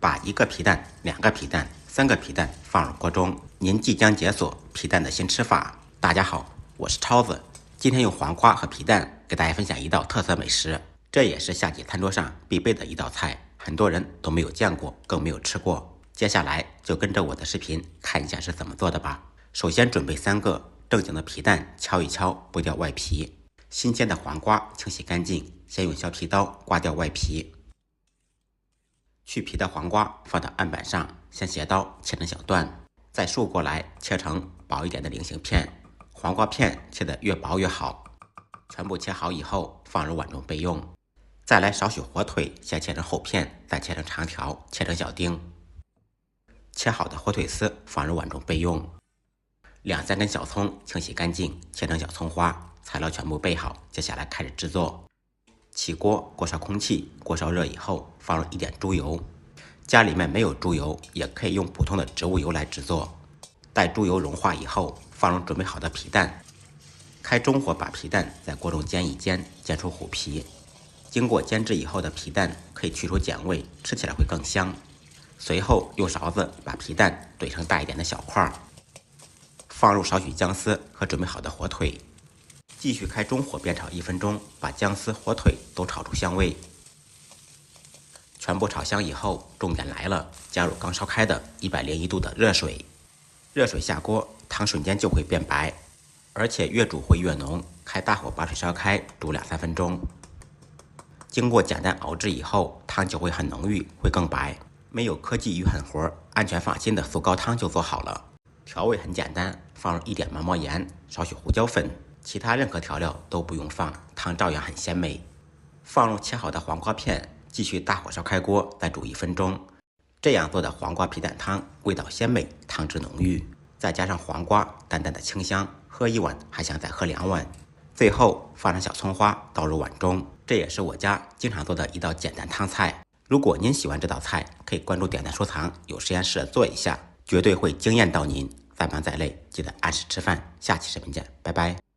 把1个皮蛋、2个皮蛋、3个皮蛋放入锅中，您即将解锁皮蛋的新吃法。大家好，我是超子，今天用黄瓜和皮蛋给大家分享一道特色美食，这也是夏季餐桌上必备的一道菜，很多人都没有见过，更没有吃过。接下来就跟着我的视频看一下是怎么做的吧。首先准备3个正经的皮蛋，敲一敲，剥掉外皮。新鲜的黄瓜清洗干净，先用削皮刀刮掉外皮。去皮的黄瓜放到案板上，先斜刀切成小段，再竖过来切成薄一点的菱形片，黄瓜片切得越薄越好。全部切好以后放入碗中备用。再来少许火腿，先切成厚片，再切成长条，切成小丁。切好的火腿丝放入碗中备用。2-3根小葱清洗干净，切成小葱花。材料全部备好，接下来开始制作。起锅，锅烧空气，锅烧热以后放入一点猪油。家里面没有猪油，也可以用普通的植物油来制作。待猪油融化以后，放入准备好的皮蛋。开中火把皮蛋在锅中煎一煎，煎出虎皮。经过煎制以后的皮蛋可以去除碱味，吃起来会更香。随后用勺子把皮蛋怼成大一点的小块，放入少许姜丝和准备好的火腿。继续开中火煸炒1分钟，把姜丝、火腿都炒出香味。全部炒香以后，重点来了，加入刚烧开的101度的热水。热水下锅，汤瞬间就会变白，而且越煮会越浓。开大火把水烧开，煮2-3分钟。经过简单熬制以后，汤就会很浓郁，会更白。没有科技与狠活，安全放心的素高汤就做好了。调味很简单，放入1点毛毛盐，少许胡椒粉。其他任何调料都不用放，汤照样很鲜美。放入切好的黄瓜片，继续大火烧开锅，再煮1分钟。这样做的黄瓜皮蛋汤味道鲜美，汤汁浓郁，再加上黄瓜淡淡的清香，喝1碗还想再喝2碗。最后放上小葱花，倒入碗中。这也是我家经常做的一道简单汤菜。如果您喜欢这道菜，可以关注点赞收藏，有时间试着做一下，绝对会惊艳到您。再忙再累，记得按时吃饭。下期视频见，拜拜。